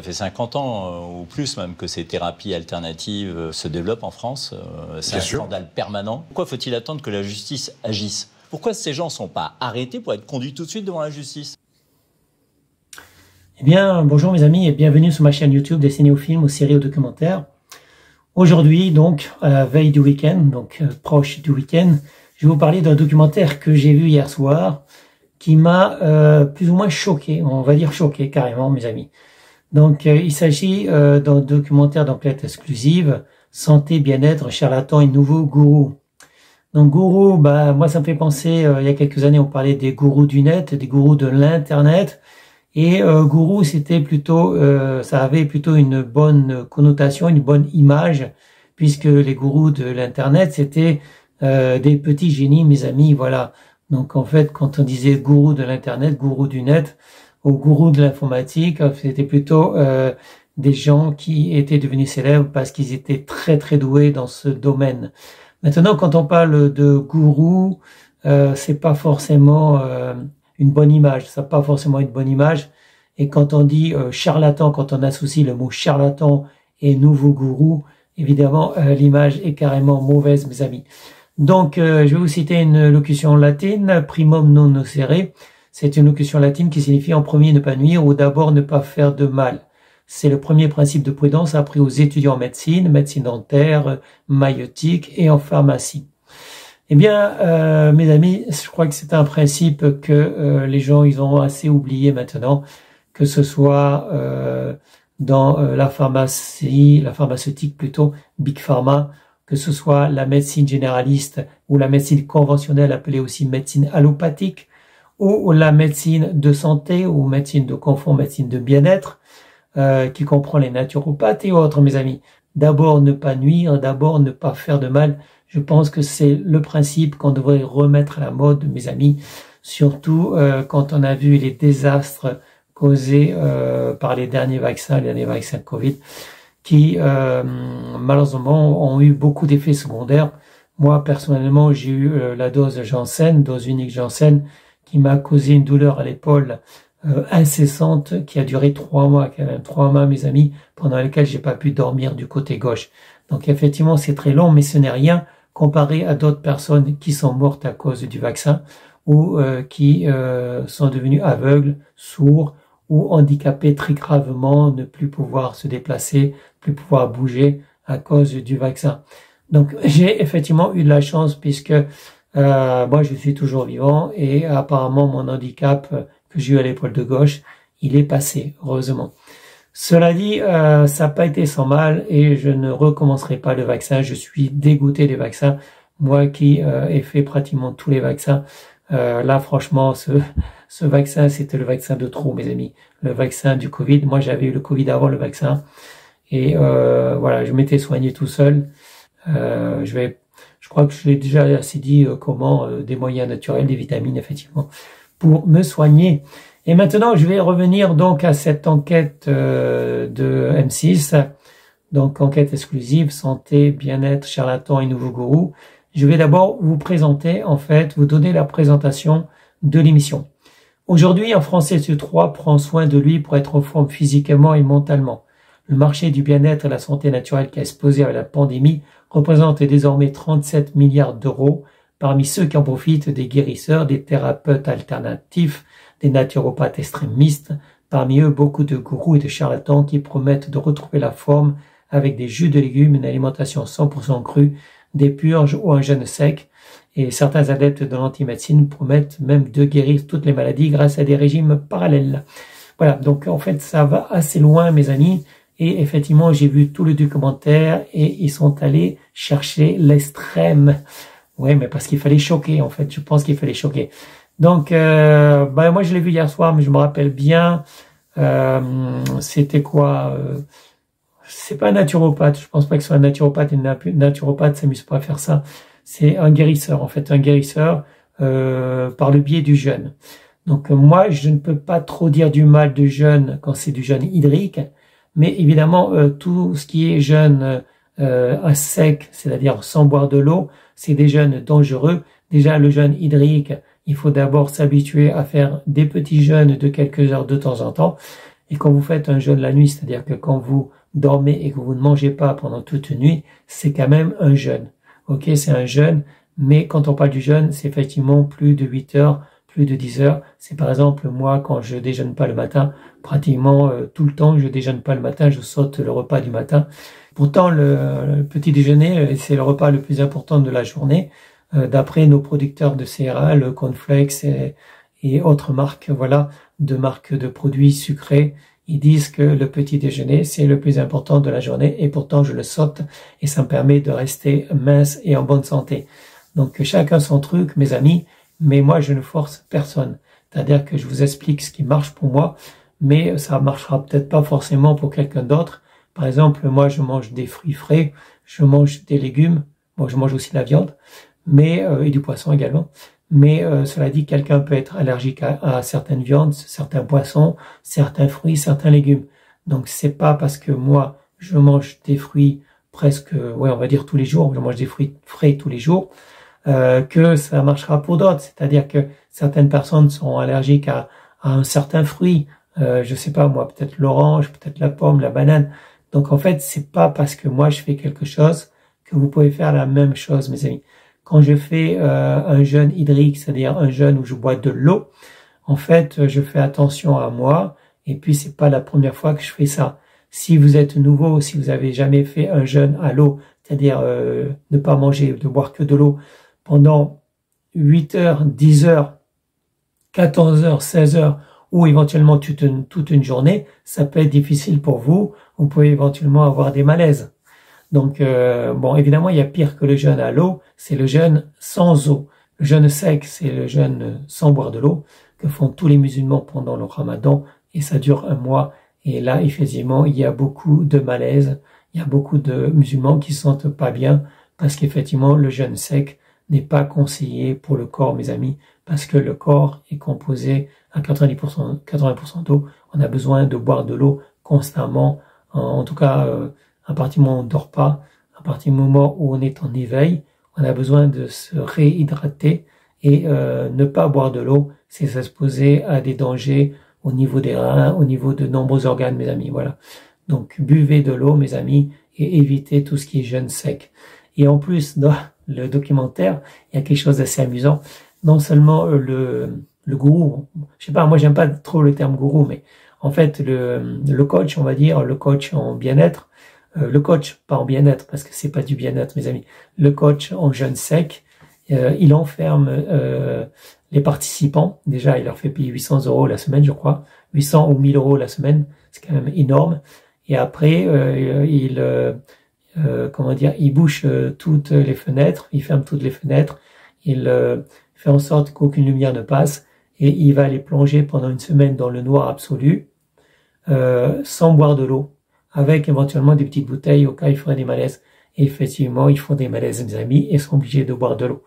Ça fait 50 ans ou plus même que ces thérapies alternatives se développent en France. C'est un scandale permanent. Pourquoi faut-il attendre que la justice agisse? Pourquoi ces gens ne sont pas arrêtés pour être conduits tout de suite devant la justice? Eh bien, bonjour mes amis et bienvenue sur ma chaîne YouTube Destinée aux films, aux séries, aux documentaires. Aujourd'hui, donc, à la veille du week-end, donc proche du week-end, je vais vous parler d'un documentaire que j'ai vu hier soir qui m'a plus ou moins choqué, on va dire choqué carrément mes amis. Donc, il s'agit d'un documentaire d'enquête exclusive, santé, bien-être, charlatan et nouveau gourou. Donc gourou, moi ça me fait penser, il y a quelques années on parlait des gourous du net, des gourous de l'internet. Et gourou, c'était plutôt, ça avait plutôt une bonne connotation, une bonne image, puisque les gourous de l'internet, c'était des petits génies, mes amis, voilà. Donc en fait, quand on disait gourou de l'internet, gourou du net, ou gourou de l'informatique, c'était plutôt des gens qui étaient devenus célèbres parce qu'ils étaient très très doués dans ce domaine. Maintenant, quand on parle de gourou, c'est pas forcément une bonne image, ça n'a pas forcément une bonne image. Et quand on dit charlatan, quand on associe le mot charlatan et nouveau gourou, évidemment, l'image est carrément mauvaise, mes amis. Donc, je vais vous citer une locution latine, primum non nocere. C'est une locution latine qui signifie en premier ne pas nuire ou d'abord ne pas faire de mal. C'est le premier principe de prudence appris aux étudiants en médecine, médecine dentaire, maïeutique et en pharmacie. Eh bien, mes amis, je crois que c'est un principe que les gens ils ont assez oublié maintenant, que ce soit dans la pharmacie, la pharmaceutique plutôt, Big Pharma, que ce soit la médecine généraliste ou la médecine conventionnelle appelée aussi médecine allopathique, ou la médecine de santé ou médecine de confort, médecine de bien-être, qui comprend les naturopathes et autres, mes amis. D'abord ne pas nuire, d'abord ne pas faire de mal. Je pense que c'est le principe qu'on devrait remettre à la mode, mes amis, surtout quand on a vu les désastres causés par les derniers vaccins Covid, qui malheureusement ont eu beaucoup d'effets secondaires. Moi, personnellement, j'ai eu la dose Janssen, dose unique Janssen, qui m'a causé une douleur à l'épaule incessante, qui a duré 3 mois, quand même 3 mois, mes amis, pendant lesquels j'ai pas pu dormir du côté gauche. Donc effectivement, c'est très long, mais ce n'est rien comparé à d'autres personnes qui sont mortes à cause du vaccin ou qui sont devenues aveugles, sourds ou handicapés très gravement, ne plus pouvoir se déplacer, plus pouvoir bouger à cause du vaccin. Donc j'ai effectivement eu de la chance puisque moi je suis toujours vivant et apparemment mon handicap que j'ai eu à l'épaule de gauche, il est passé, heureusement. Cela dit, ça n'a pas été sans mal et je ne recommencerai pas le vaccin. Je suis dégoûté des vaccins. Moi qui ai fait pratiquement tous les vaccins, là franchement, ce vaccin, c'était le vaccin de trop, mes amis. Le vaccin du Covid. Moi, j'avais eu le Covid avant le vaccin et voilà, je m'étais soigné tout seul. Je crois que je l'ai déjà assez dit comment des moyens naturels, des vitamines, effectivement, pour me soigner. Et maintenant, je vais revenir donc à cette enquête de M6, donc enquête exclusive, santé, bien-être, charlatan et nouveau gourou. Je vais d'abord vous présenter, en fait, vous donner la présentation de l'émission. Aujourd'hui, un Français sur 3 prend soin de lui pour être en forme physiquement et mentalement. Le marché du bien-être et la santé naturelle qui a explosé avec la pandémie représente désormais 37 milliards d'euros. Parmi ceux qui en profitent, des guérisseurs, des thérapeutes alternatifs, des naturopathes extrémistes, parmi eux beaucoup de gourous et de charlatans qui promettent de retrouver la forme avec des jus de légumes, une alimentation 100% crue, des purges ou un jeûne sec. Et certains adeptes de l'antimédecine promettent même de guérir toutes les maladies grâce à des régimes parallèles. Voilà, donc en fait ça va assez loin mes amis. Et effectivement j'ai vu tout le documentaire et ils sont allés chercher l'extrême. Oui, mais parce qu'il fallait choquer, en fait. Je pense qu'il fallait choquer. Donc, moi, je l'ai vu hier soir, mais je me rappelle bien. C'était quoi c'est pas un naturopathe. Je pense pas que ce soit un naturopathe. Une naturopathe s'amuse pas à faire ça. C'est un guérisseur, en fait. Un guérisseur par le biais du jeûne. Donc, moi, je ne peux pas trop dire du mal du jeûne quand c'est du jeûne hydrique. Mais évidemment, tout ce qui est jeûne à sec, c'est-à-dire sans boire de l'eau, c'est des jeûnes dangereux. Déjà, le jeûne hydrique, il faut d'abord s'habituer à faire des petits jeûnes de quelques heures de temps en temps. Et quand vous faites un jeûne la nuit, c'est-à-dire que quand vous dormez et que vous ne mangez pas pendant toute une nuit, c'est quand même un jeûne. Ok, c'est un jeûne, mais quand on parle du jeûne, c'est effectivement plus de 8 heures, plus de 10 heures. C'est par exemple, moi, quand je déjeune pas le matin, pratiquement tout le temps, je déjeune pas le matin, je saute le repas du matin. Pourtant, le petit déjeuner, c'est le repas le plus important de la journée. D'après nos producteurs de céréales, cornflakes et autres marques, voilà, de marques de produits sucrés, ils disent que le petit déjeuner, c'est le plus important de la journée et pourtant je le saute et ça me permet de rester mince et en bonne santé. Donc chacun son truc, mes amis, mais moi je ne force personne. C'est-à-dire que je vous explique ce qui marche pour moi, mais ça marchera peut-être pas forcément pour quelqu'un d'autre. Par exemple, moi je mange des fruits frais, je mange des légumes, bon je mange aussi de la viande, mais et du poisson également. Mais cela dit, quelqu'un peut être allergique à certaines viandes, certains poissons, certains fruits, certains légumes. Donc c'est pas parce que moi je mange des fruits presque, ouais, on va dire tous les jours, je mange des fruits frais tous les jours, que ça marchera pour d'autres. C'est-à-dire que certaines personnes sont allergiques à un certain fruit, je sais pas moi, peut-être l'orange, peut-être la pomme, la banane. Donc en fait, c'est pas parce que moi je fais quelque chose que vous pouvez faire la même chose, mes amis. Quand je fais un jeûne hydrique, c'est-à-dire un jeûne où je bois de l'eau, en fait, je fais attention à moi. Et puis, c'est pas la première fois que je fais ça. Si vous êtes nouveau, si vous avez jamais fait un jeûne à l'eau, c'est-à-dire ne pas manger, de boire que de l'eau pendant 8 heures, 10 heures, 14 heures, 16 heures, ou éventuellement toute une journée, ça peut être difficile pour vous. Vous pouvez éventuellement avoir des malaises. Donc, bon, évidemment, il y a pire que le jeûne à l'eau, c'est le jeûne sans eau. Le jeûne sec, c'est le jeûne sans boire de l'eau que font tous les musulmans pendant le ramadan et ça dure un mois. Et là, effectivement, il y a beaucoup de malaise, il y a beaucoup de musulmans qui se sentent pas bien parce qu'effectivement, le jeûne sec n'est pas conseillé pour le corps, mes amis, parce que le corps est composé à 80% d'eau. On a besoin de boire de l'eau constamment, en tout cas, à partir du moment où on ne dort pas, à partir du moment où on est en éveil, on a besoin de se réhydrater et ne pas boire de l'eau, c'est s'exposer à des dangers au niveau des reins, au niveau de nombreux organes, mes amis. Voilà. Donc buvez de l'eau, mes amis, et évitez tout ce qui est jeûne sec. Et en plus, dans le documentaire, il y a quelque chose d'assez amusant. Non seulement le gourou, je sais pas, moi j'aime pas trop le terme gourou, mais en fait le coach, on va dire, le coach en bien-être, le coach, pas en bien-être, parce que c'est pas du bien-être, mes amis. Le coach en jeûne sec, il enferme les participants. Déjà, il leur fait payer 800 € la semaine, je crois. 800 ou 1000 € la semaine, c'est quand même énorme. Et après, il bouche toutes les fenêtres, il ferme toutes les fenêtres, il fait en sorte qu'aucune lumière ne passe, et il va les plonger pendant une semaine dans le noir absolu, sans boire de l'eau, avec éventuellement des petites bouteilles au cas où il ferait des malaises. Et effectivement, ils font des malaises, mes amis, et sont obligés de boire de l'eau.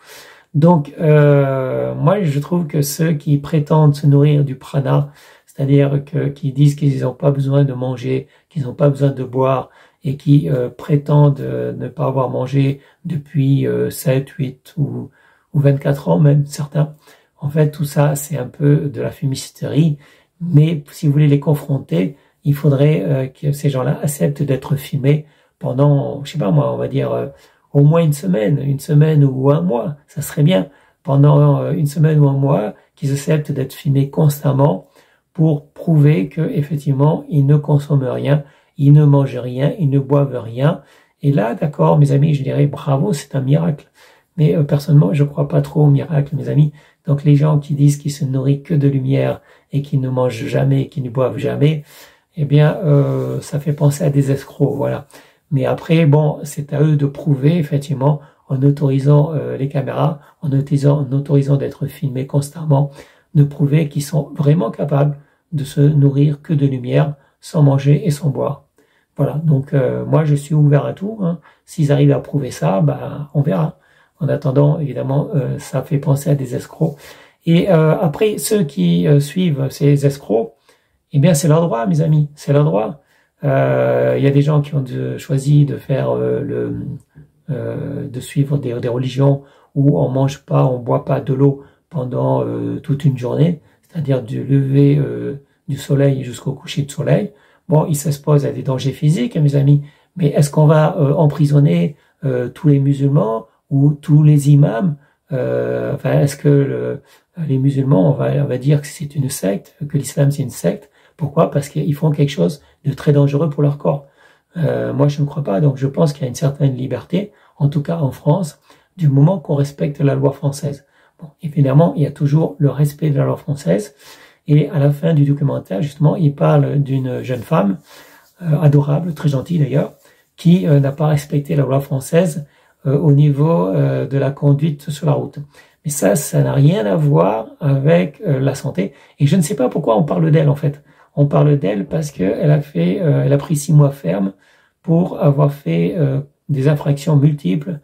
Donc, moi, je trouve que ceux qui prétendent se nourrir du prana, c'est-à-dire qui disent qu'ils n'ont pas besoin de manger, qu'ils n'ont pas besoin de boire, et qui prétendent ne pas avoir mangé depuis 7, 8 ou 24 ans même, certains. En fait, tout ça, c'est un peu de la fumisterie. Mais si vous voulez les confronter, il faudrait que ces gens-là acceptent d'être filmés pendant, je sais pas moi, on va dire au moins une semaine ou un mois, ça serait bien. Pendant une semaine ou un mois, qu'ils acceptent d'être filmés constamment pour prouver que effectivement ils ne consomment rien, ils ne mangent rien, ils ne boivent rien. Et là, d'accord, mes amis, je dirais bravo, c'est un miracle. Mais personnellement, je crois pas trop au miracle, mes amis. Donc les gens qui disent qu'ils se nourrissent que de lumière et qui ne mangent jamais, qui ne boivent jamais, eh bien, ça fait penser à des escrocs, voilà. Mais après, bon, c'est à eux de prouver, effectivement, en autorisant les caméras, en autorisant d'être filmés constamment, de prouver qu'ils sont vraiment capables de se nourrir que de lumière, sans manger et sans boire. Voilà, donc moi, je suis ouvert à tout. Hein. S'ils arrivent à prouver ça, bah, on verra. En attendant, évidemment, ça fait penser à des escrocs. Et après, ceux qui suivent ces escrocs, eh bien, c'est leur droit, mes amis, c'est leur droit. Il y a des gens qui ont choisi de faire de suivre des religions où on mange pas, on boit pas de l'eau pendant toute une journée, c'est-à-dire du lever du soleil jusqu'au coucher de soleil. Bon, il s'expose à des dangers physiques, mes amis, mais est-ce qu'on va emprisonner tous les musulmans ou tous les imams? Enfin, est-ce que les musulmans, on va dire que c'est une secte, que l'islam c'est une secte? Pourquoi? Parce qu'ils font quelque chose de très dangereux pour leur corps. Moi, je ne crois pas. Donc, je pense qu'il y a une certaine liberté, en tout cas en France, du moment qu'on respecte la loi française. Bon, évidemment, il y a toujours le respect de la loi française. Et à la fin du documentaire, justement, il parle d'une jeune femme, adorable, très gentille d'ailleurs, qui n'a pas respecté la loi française au niveau de la conduite sur la route. Mais ça n'a rien à voir avec la santé. Et je ne sais pas pourquoi on parle d'elle, en fait. On parle d'elle parce qu'elle elle a pris 6 mois ferme pour avoir fait des infractions multiples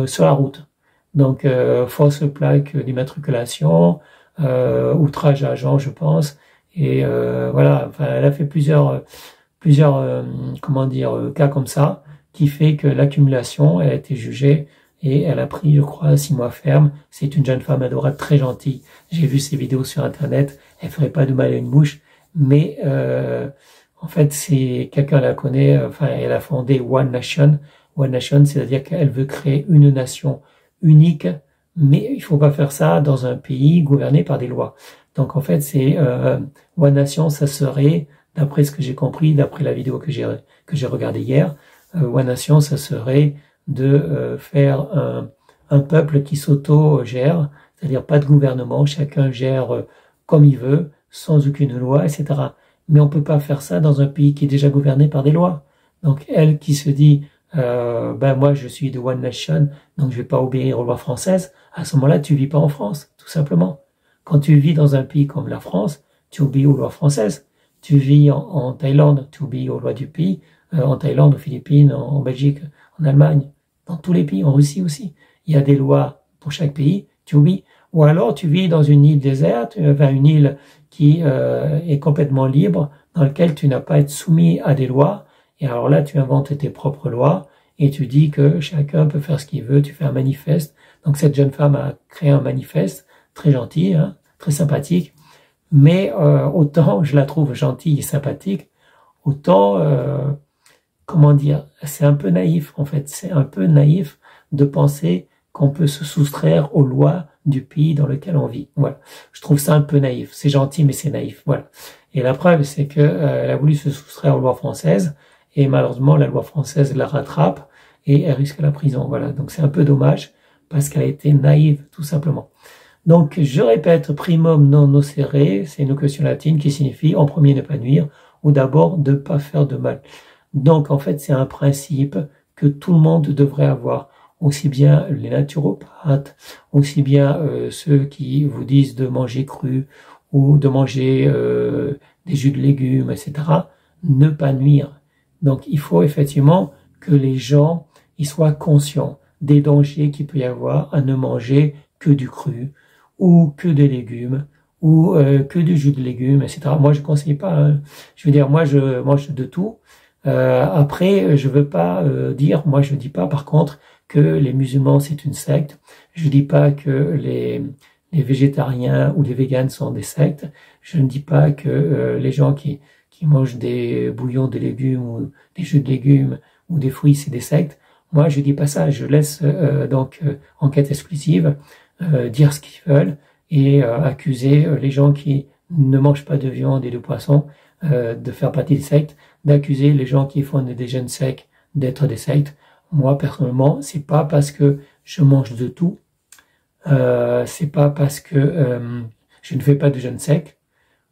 sur la route. Donc, fausse plaque d'immatriculation, outrage à agent, je pense. Et voilà, enfin, elle a fait plusieurs comment dire, cas comme ça, qui fait que l'accumulation, elle a été jugée et elle a pris, je crois, 6 mois ferme. C'est une jeune femme adorable, très gentille. J'ai vu ses vidéos sur Internet. Elle ferait pas de mal à une mouche. Mais en fait, c'est quelqu'un la connaît. Enfin, elle a fondé One Nation. One Nation, c'est-à-dire qu'elle veut créer une nation unique, mais il faut pas faire ça dans un pays gouverné par des lois. Donc en fait, c'est One Nation, ça serait, d'après ce que j'ai compris, d'après la vidéo que j'ai regardée hier, One Nation, ça serait de faire un peuple qui s'auto-gère, c'est-à-dire pas de gouvernement, chacun gère comme il veut, sans aucune loi, etc. Mais on peut pas faire ça dans un pays qui est déjà gouverné par des lois. Donc elle qui se dit ben moi je suis de One Nation, donc je vais pas obéir aux lois françaises, à ce moment-là tu vis pas en France, tout simplement. Quand tu vis dans un pays comme la France, tu obéis aux lois françaises. Tu vis en Thaïlande, tu obéis aux lois du pays, en Thaïlande, aux Philippines, en Belgique, en Allemagne, dans tous les pays, en Russie aussi. Il y a des lois pour chaque pays, tu obéis. Ou alors tu vis dans une île déserte, enfin une île qui est complètement libre, dans laquelle tu n'as pas à être soumis à des lois. Et alors là, tu inventes tes propres lois et tu dis que chacun peut faire ce qu'il veut, tu fais un manifeste. Donc cette jeune femme a créé un manifeste, très gentil, hein, très sympathique. Mais autant je la trouve gentille et sympathique, autant, comment dire, c'est un peu naïf en fait. C'est un peu naïf de penser qu'on peut se soustraire aux lois du pays dans lequel on vit. Voilà. Je trouve ça un peu naïf. C'est gentil, mais c'est naïf. Voilà. Et la preuve, c'est que elle a voulu se soustraire aux lois françaises et malheureusement, la loi française la rattrape et elle risque la prison. Voilà. Donc c'est un peu dommage parce qu'elle a été naïve, tout simplement. Donc, je répète, primum non nocere, c'est une question latine qui signifie en premier ne pas nuire ou d'abord de pas faire de mal. Donc, en fait, c'est un principe que tout le monde devrait avoir. Aussi bien les naturopathes, aussi bien ceux qui vous disent de manger cru ou de manger des jus de légumes, etc. Ne pas nuire. Donc, il faut effectivement que les gens ils soient conscients des dangers qu'il peut y avoir à ne manger que du cru ou que des légumes ou que du jus de légumes, etc. Moi, je conseille pas. Hein. Je veux dire, moi, je mange de tout. Après, je veux pas dire, moi, je dis pas, par contre, que les musulmans c'est une secte. Je dis pas que les végétariens ou les véganes sont des sectes. Je ne dis pas que les gens qui mangent des bouillons de légumes ou des jus de légumes ou des fruits c'est des sectes. Moi, je dis pas ça. Je laisse donc enquête exclusive dire ce qu'ils veulent et accuser les gens qui ne mangent pas de viande et de poisson de faire partie des sectes, d'accuser les gens qui font des jeûnes secs d'être des sectes. Moi, personnellement, c'est pas parce que je mange de tout, c'est pas parce que je ne fais pas de jeûne sec.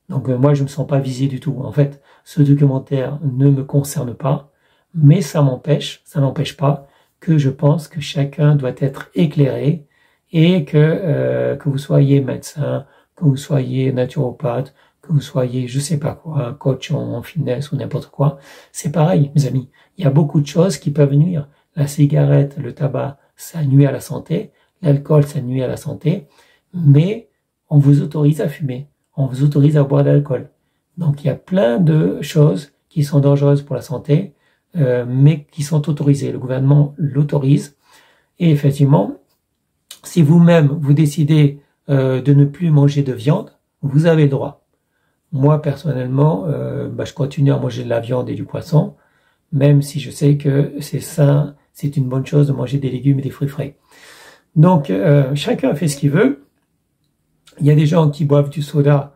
Donc moi, je me sens pas visé du tout. En fait, ce documentaire ne me concerne pas, mais ça n'empêche pas que je pense que chacun doit être éclairé et que vous soyez médecin, que vous soyez naturopathe, que vous soyez, je sais pas quoi, un coach en fitness ou n'importe quoi, c'est pareil, mes amis. Il y a beaucoup de choses qui peuvent nuire. La cigarette, le tabac, ça nuit à la santé. L'alcool, ça nuit à la santé. Mais on vous autorise à fumer. On vous autorise à boire de l'alcool. Donc il y a plein de choses qui sont dangereuses pour la santé, mais qui sont autorisées. Le gouvernement l'autorise. Et effectivement, si vous-même vous décidez de ne plus manger de viande, vous avez le droit. Moi, personnellement, je continue à manger de la viande et du poisson, même si je sais que c'est sain, c'est une bonne chose de manger des légumes et des fruits frais. Donc, chacun fait ce qu'il veut. Il y a des gens qui boivent du soda,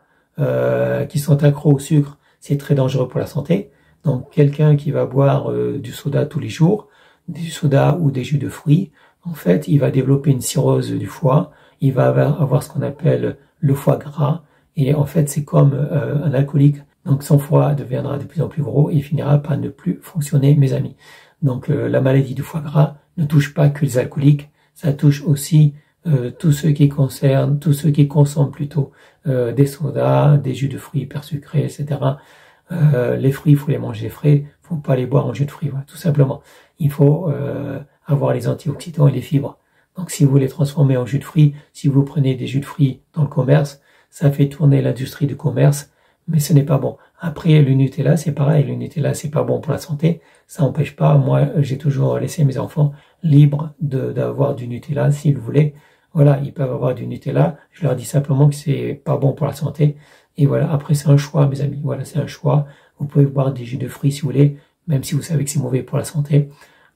qui sont accros au sucre, c'est très dangereux pour la santé. Donc, quelqu'un qui va boire du soda tous les jours, du soda ou des jus de fruits, en fait, il va développer une cirrhose du foie, il va avoir ce qu'on appelle le foie gras, et en fait, c'est comme un alcoolique. Donc, son foie deviendra de plus en plus gros et il finira par ne plus fonctionner, mes amis. Donc, la maladie du foie gras ne touche pas que les alcooliques, ça touche aussi tous ceux qui consomment plutôt des sodas, des jus de fruits hyper sucrés, etc. Les fruits, il faut les manger frais, faut pas les boire en jus de fruits, voilà, tout simplement. Il faut avoir les antioxydants et les fibres. Donc si vous les transformez en jus de fruits, si vous prenez des jus de fruits dans le commerce, ça fait tourner l'industrie du commerce, mais ce n'est pas bon. Après, le Nutella, c'est pareil, le Nutella, c'est pas bon pour la santé, ça n'empêche pas, moi, j'ai toujours laissé mes enfants libres d'avoir du Nutella s'ils voulaient. Voilà, ils peuvent avoir du Nutella, je leur dis simplement que c'est pas bon pour la santé, et voilà, après c'est un choix, mes amis, voilà, c'est un choix, vous pouvez boire des jus de fruits si vous voulez, même si vous savez que c'est mauvais pour la santé.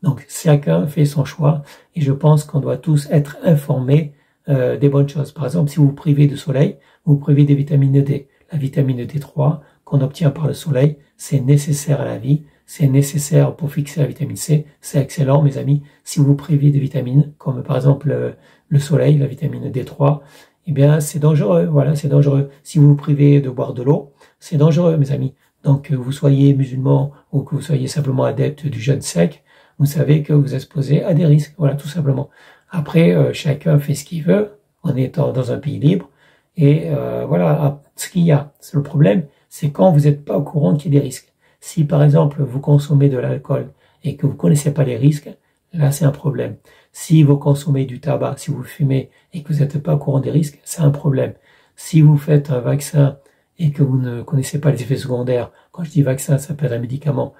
Donc chacun fait son choix et je pense qu'on doit tous être informés des bonnes choses. Par exemple, si vous vous privez de soleil, vous vous privez des vitamines D. La vitamine D3 qu'on obtient par le soleil, c'est nécessaire à la vie, c'est nécessaire pour fixer la vitamine C, c'est excellent mes amis. Si vous vous privez de vitamines, comme par exemple le soleil, la vitamine D3, eh bien c'est dangereux, voilà, c'est dangereux. Si vous vous privez de boire de l'eau, c'est dangereux mes amis. Donc que vous soyez musulman ou que vous soyez simplement adepte du jeûne sec, vous savez que vous exposez à des risques, voilà, tout simplement. Après, chacun fait ce qu'il veut, en étant dans un pays libre, et voilà, ce qu'il y a. Le problème, c'est quand vous n'êtes pas au courant qu'il y a des risques. Si, par exemple, vous consommez de l'alcool et que vous connaissez pas les risques, là, c'est un problème. Si vous consommez du tabac, si vous fumez et que vous n'êtes pas au courant des risques, c'est un problème. Si vous faites un vaccin et que vous ne connaissez pas les effets secondaires, quand je dis vaccin, ça peut être un médicament.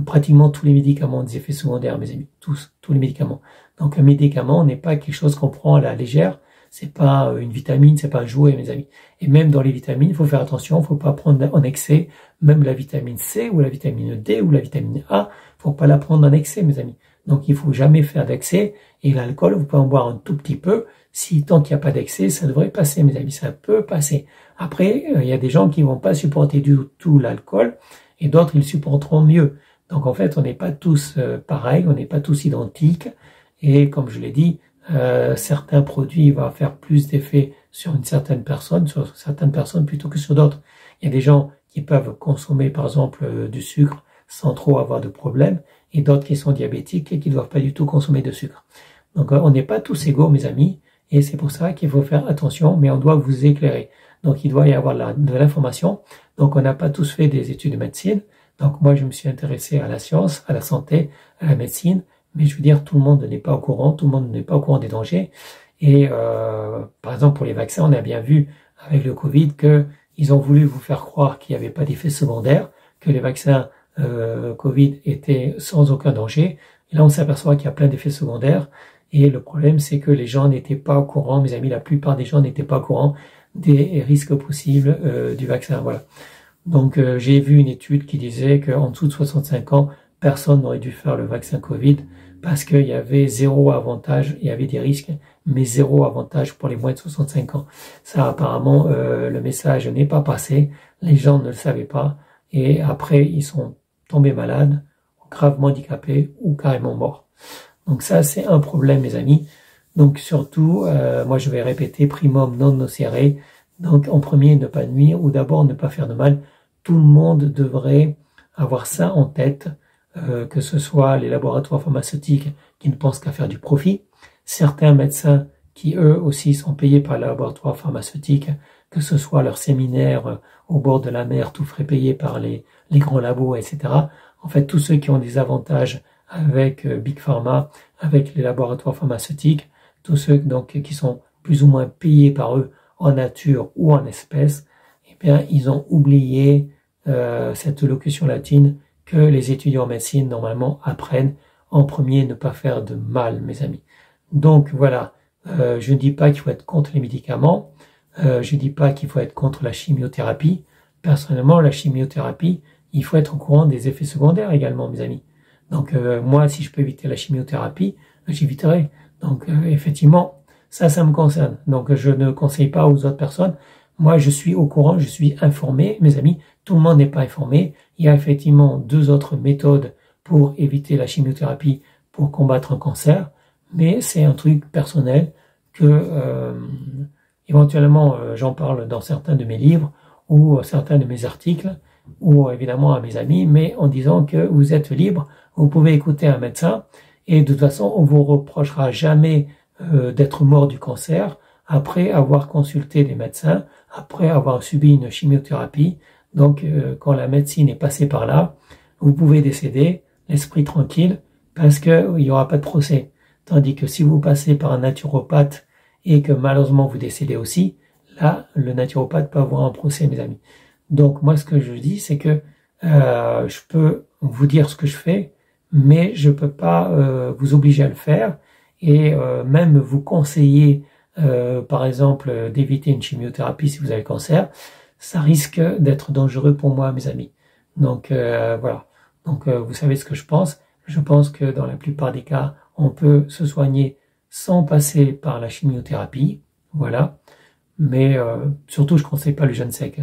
Pratiquement tous les médicaments ont des effets secondaires, mes amis. Tous les médicaments. Donc, un médicament n'est pas quelque chose qu'on prend à la légère. C'est pas une vitamine, c'est pas un jouet, mes amis. Et même dans les vitamines, il faut faire attention, il faut pas prendre en excès. Même la vitamine C ou la vitamine D ou la vitamine A, faut pas la prendre en excès, mes amis. Donc, il faut jamais faire d'excès. Et l'alcool, vous pouvez en boire un tout petit peu. Si tant qu'il n'y a pas d'excès, ça devrait passer, mes amis. Ça peut passer. Après, il y a des gens qui vont pas supporter du tout l'alcool et d'autres, ils supporteront mieux. Donc en fait, on n'est pas tous pareils, on n'est pas tous identiques. Et comme je l'ai dit, certains produits vont faire plus d'effet sur certaines personnes plutôt que sur d'autres. Il y a des gens qui peuvent consommer par exemple du sucre sans trop avoir de problème, et d'autres qui sont diabétiques et qui ne doivent pas du tout consommer de sucre. Donc on n'est pas tous égaux, mes amis, et c'est pour ça qu'il faut faire attention, mais on doit vous éclairer. Donc il doit y avoir de l'information. Donc on n'a pas tous fait des études de médecine. Donc moi, je me suis intéressé à la science, à la santé, à la médecine, mais je veux dire, tout le monde n'est pas au courant, tout le monde n'est pas au courant des dangers. Et par exemple, pour les vaccins, on a bien vu avec le Covid qu'ils ont voulu vous faire croire qu'il n'y avait pas d'effets secondaires, que les vaccins Covid étaient sans aucun danger. Et là, on s'aperçoit qu'il y a plein d'effets secondaires. Et le problème, c'est que les gens n'étaient pas au courant, mes amis, la plupart des gens n'étaient pas au courant des risques possibles du vaccin. Voilà. Donc j'ai vu une étude qui disait qu'en dessous de 65 ans, personne n'aurait dû faire le vaccin Covid parce qu'il y avait zéro avantage, il y avait des risques, mais zéro avantage pour les moins de 65 ans. Ça apparemment, le message n'est pas passé, les gens ne le savaient pas, et après ils sont tombés malades, gravement handicapés ou carrément morts. Donc ça c'est un problème mes amis. Donc surtout, moi je vais répéter, primum non nocere. Donc en premier, ne pas nuire, ou d'abord ne pas faire de mal. Tout le monde devrait avoir ça en tête, que ce soit les laboratoires pharmaceutiques qui ne pensent qu'à faire du profit, certains médecins qui eux aussi sont payés par les laboratoires pharmaceutiques, que ce soit leur séminaire au bord de la mer, tout frais payé par les grands labos, etc. En fait, tous ceux qui ont des avantages avec Big Pharma, avec les laboratoires pharmaceutiques, tous ceux donc qui sont plus ou moins payés par eux en nature ou en espèces, eh bien, ils ont oublié cette locution latine que les étudiants en médecine, normalement, apprennent en premier ne pas faire de mal, mes amis. Donc, voilà, je ne dis pas qu'il faut être contre les médicaments, je ne dis pas qu'il faut être contre la chimiothérapie, personnellement, la chimiothérapie, il faut être au courant des effets secondaires également, mes amis. Donc moi, si je peux éviter la chimiothérapie, j'éviterai. Donc effectivement, ça me concerne. Donc je ne conseille pas aux autres personnes. Moi, je suis au courant, je suis informé, mes amis. Tout le monde n'est pas informé. Il y a effectivement 2 autres méthodes pour éviter la chimiothérapie pour combattre un cancer, mais c'est un truc personnel que éventuellement j'en parle dans certains de mes livres ou certains de mes articles ou évidemment à mes amis, mais en disant que vous êtes libre, vous pouvez écouter un médecin et de toute façon on vous reprochera jamais d'être mort du cancer après avoir consulté des médecins, après avoir subi une chimiothérapie. Donc quand la médecine est passée par là, vous pouvez décéder, l'esprit tranquille, parce qu'il n'y aura pas de procès. Tandis que si vous passez par un naturopathe et que malheureusement vous décédez aussi, là, le naturopathe peut avoir un procès, mes amis. Donc moi, ce que je dis, c'est que je peux vous dire ce que je fais, mais je peux pas vous obliger à le faire et même vous conseiller, par exemple, d'éviter une chimiothérapie si vous avez cancer. Ça risque d'être dangereux pour moi, mes amis. Donc voilà. Donc vous savez ce que je pense. Je pense que dans la plupart des cas, on peut se soigner sans passer par la chimiothérapie. Voilà. Mais surtout, je ne conseille pas le jeûne sec.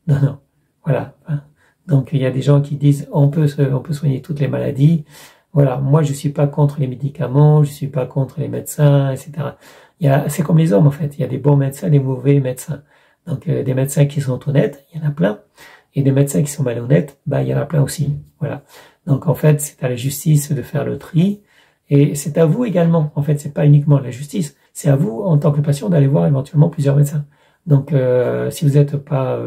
Non, non. Voilà. Donc il y a des gens qui disent on peut soigner toutes les maladies. Voilà. Moi, je suis pas contre les médicaments, je suis pas contre les médecins, etc. C'est comme les hommes en fait. Il y a des bons médecins, des mauvais médecins. Donc des médecins qui sont honnêtes, il y en a plein. Et des médecins qui sont malhonnêtes, il y en a plein aussi. Voilà. Donc en fait, c'est à la justice de faire le tri. Et c'est à vous également. En fait, c'est pas uniquement la justice. C'est à vous, en tant que patient, d'aller voir éventuellement plusieurs médecins. Donc, si vous n'êtes pas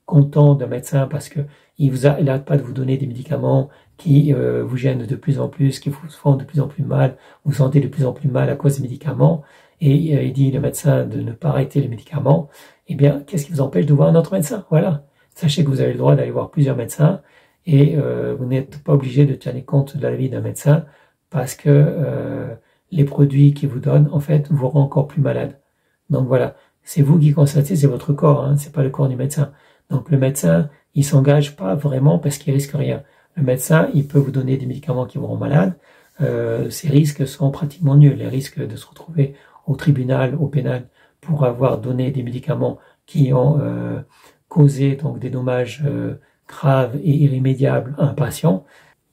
content d'un médecin parce que il n'arrête pas de vous donner des médicaments qui vous gênent de plus en plus, qui vous font de plus en plus mal, vous sentez de plus en plus mal à cause des médicaments, et il dit le médecin de ne pas arrêter les médicaments, eh bien, qu'est-ce qui vous empêche de voir un autre médecin? Voilà. Sachez que vous avez le droit d'aller voir plusieurs médecins et vous n'êtes pas obligé de tenir compte de l'avis d'un médecin parce que les produits qu'il vous donne, en fait, vous rendent encore plus malade. Donc voilà, c'est vous qui constatez, c'est votre corps, hein, c'est pas le corps du médecin. Donc le médecin, il s'engage pas vraiment parce qu'il risque rien. Le médecin, il peut vous donner des médicaments qui vous rendent malade. Ces risques sont pratiquement nuls. Les risques de se retrouver au tribunal, au pénal, pour avoir donné des médicaments qui ont causé donc des dommages graves et irrémédiables à un patient,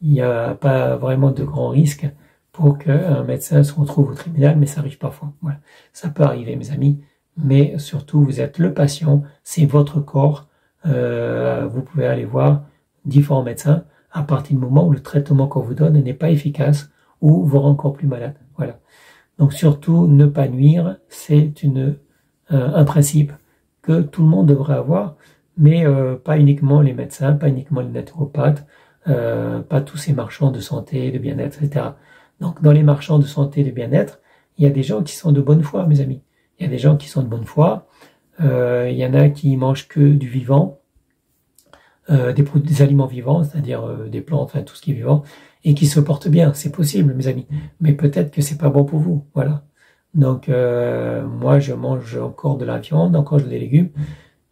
il n'y a pas vraiment de grands risques pour qu'un médecin se retrouve au tribunal, mais ça arrive parfois. Voilà. Ça peut arriver, mes amis, mais surtout, vous êtes le patient, c'est votre corps. Vous pouvez aller voir différents médecins à partir du moment où le traitement qu'on vous donne n'est pas efficace ou vous rend encore plus malade. Voilà. Donc surtout, ne pas nuire, c'est un principe que tout le monde devrait avoir, mais pas uniquement les médecins, pas uniquement les naturopathes, pas tous ces marchands de santé, de bien-être, etc. Donc dans les marchands de santé et de bien-être, il y a des gens qui sont de bonne foi, mes amis. Il y a des gens qui sont de bonne foi. Il y en a qui mangent que du vivant, des aliments vivants, c'est-à-dire des plantes, enfin tout ce qui est vivant, et qui se portent bien. C'est possible, mes amis. Mais peut-être que c'est pas bon pour vous. Voilà. Donc moi, je mange encore de la viande, encore des légumes,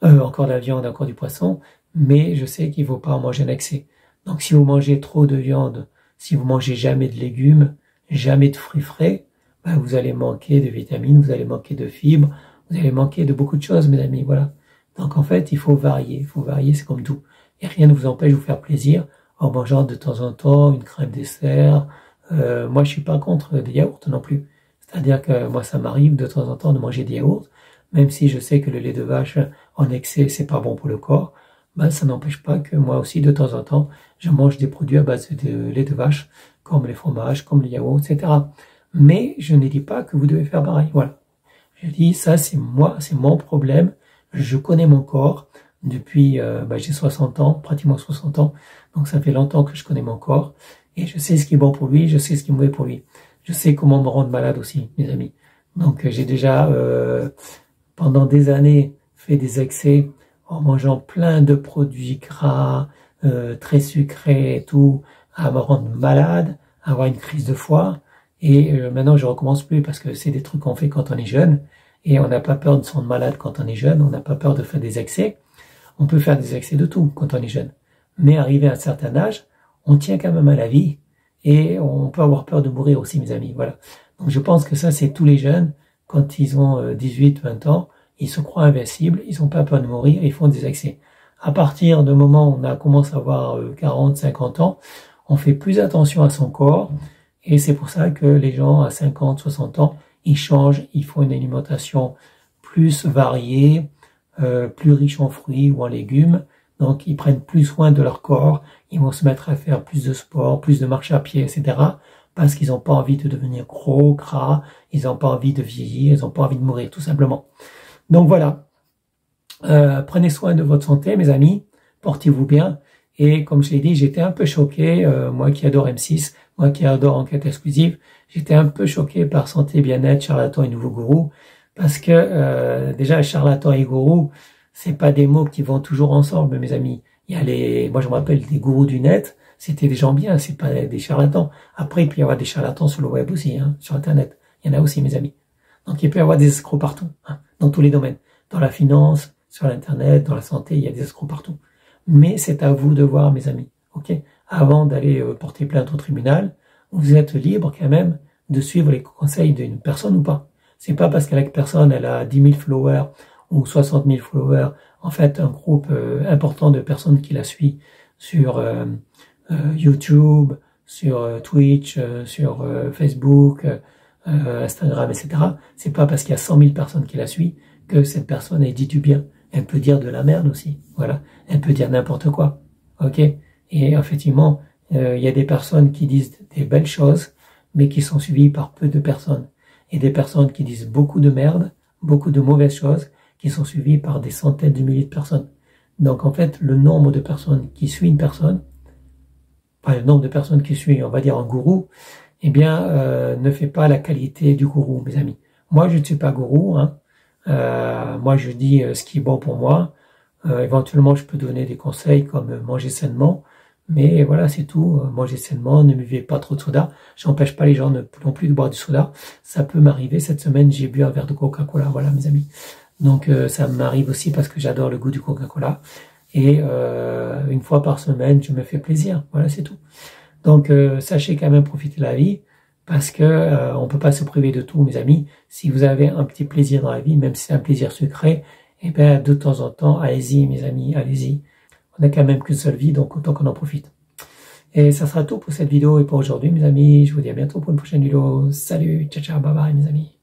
encore de la viande, encore du poisson, mais je sais qu'il ne faut pas en manger en excès. Donc si vous mangez trop de viande, si vous mangez jamais de légumes, jamais de fruits frais, vous allez manquer de vitamines, vous allez manquer de fibres, vous allez manquer de beaucoup de choses, mes amis. Voilà. Donc en fait, il faut varier. Il faut varier, c'est comme tout. Et rien ne vous empêche de vous faire plaisir en mangeant de temps en temps une crème dessert. Moi, je suis pas contre des yaourts non plus. C'est-à-dire que moi, ça m'arrive de temps en temps de manger des yaourts, même si je sais que le lait de vache en excès, c'est pas bon pour le corps. Ça n'empêche pas que moi aussi, de temps en temps, je mange des produits à base de lait de vache, comme les fromages, comme les yaourts, etc. Mais je ne dis pas que vous devez faire pareil. Voilà. Je dis, ça, c'est moi, c'est mon problème. Je connais mon corps depuis, j'ai 60 ans, pratiquement 60 ans. Donc, ça fait longtemps que je connais mon corps. Et je sais ce qui est bon pour lui, je sais ce qui est mauvais pour lui. Je sais comment me rendre malade aussi, mes amis. Donc, j'ai déjà, pendant des années, fait des excès en mangeant plein de produits gras, très sucrés et tout, à me rendre malade, à avoir une crise de foie. Et maintenant, je recommence plus parce que c'est des trucs qu'on fait quand on est jeune. Et on n'a pas peur de se rendre malade quand on est jeune. On n'a pas peur de faire des excès. On peut faire des excès de tout quand on est jeune. Mais arrivé à un certain âge, on tient quand même à la vie et on peut avoir peur de mourir aussi, mes amis. Voilà. Donc je pense que ça, c'est tous les jeunes, quand ils ont 18, 20 ans, ils se croient invincibles, ils n'ont pas peur de mourir, ils font des excès. À partir du moment où on a commencé à avoir 40, 50 ans, on fait plus attention à son corps et c'est pour ça que les gens à 50, 60 ans, ils changent, ils font une alimentation plus variée, plus riche en fruits ou en légumes. Donc ils prennent plus soin de leur corps, ils vont se mettre à faire plus de sport, plus de marche à pied, etc. Parce qu'ils n'ont pas envie de devenir gros, gras, ils n'ont pas envie de vieillir, ils n'ont pas envie de mourir, tout simplement. Donc voilà. Prenez soin de votre santé, mes amis, portez-vous bien. Et comme je l'ai dit, j'étais un peu choqué, moi qui adore M6, moi qui adore Enquête Exclusive, j'étais un peu choqué par Santé, Bien-être, Charlatan et Nouveau Gourou, parce que déjà, charlatan et gourou, c'est pas des mots qui vont toujours ensemble, mes amis. Il y a moi je me rappelle des gourous du net, c'était des gens bien, c'est pas des charlatans. Après, il peut y avoir des charlatans sur le web aussi, hein, sur Internet. Il y en a aussi, mes amis. Donc il peut y avoir des escrocs partout, hein, dans tous les domaines, dans la finance, sur l'Internet, dans la santé, il y a des escrocs partout. Mais c'est à vous de voir, mes amis. Ok. Avant d'aller porter plainte au tribunal, vous êtes libre quand même de suivre les conseils d'une personne ou pas. C'est pas parce que la personne elle a 10 000 followers ou 60 000 followers, en fait un groupe important de personnes qui la suit sur YouTube, sur Twitch, sur Facebook, Instagram, etc. C'est pas parce qu'il y a 100 000 personnes qui la suivent que cette personne elle dit du bien. Elle peut dire de la merde aussi, voilà. Elle peut dire n'importe quoi, ok. Et effectivement, il y a des personnes qui disent des belles choses, mais qui sont suivies par peu de personnes. Et des personnes qui disent beaucoup de merde, beaucoup de mauvaises choses, qui sont suivies par des centaines de milliers de personnes. Donc en fait, le nombre de personnes qui suivent une personne, pas le nombre de personnes qui suivent, on va dire, un gourou, eh bien, ne fait pas la qualité du gourou, mes amis. Moi, je ne suis pas gourou, hein. Moi, je dis ce qui est bon pour moi. Éventuellement, je peux donner des conseils comme manger sainement. Mais voilà, c'est tout. Manger sainement, ne buvez pas trop de soda. J'empêche pas les gens non plus de boire du soda. Ça peut m'arriver. Cette semaine, j'ai bu un verre de Coca-Cola. Voilà, mes amis. Donc, ça m'arrive aussi parce que j'adore le goût du Coca-Cola. Et une fois par semaine, je me fais plaisir. Voilà, c'est tout. Donc, sachez quand même profiter de la vie. Parce que on peut pas se priver de tout, mes amis. Si vous avez un petit plaisir dans la vie, même si c'est un plaisir sucré, eh ben de temps en temps, allez-y, mes amis, allez-y. On n'a quand même qu'une seule vie, donc autant qu'on en profite. Et ça sera tout pour cette vidéo et pour aujourd'hui, mes amis. Je vous dis à bientôt pour une prochaine vidéo. Salut, ciao, ciao, bye bye, mes amis.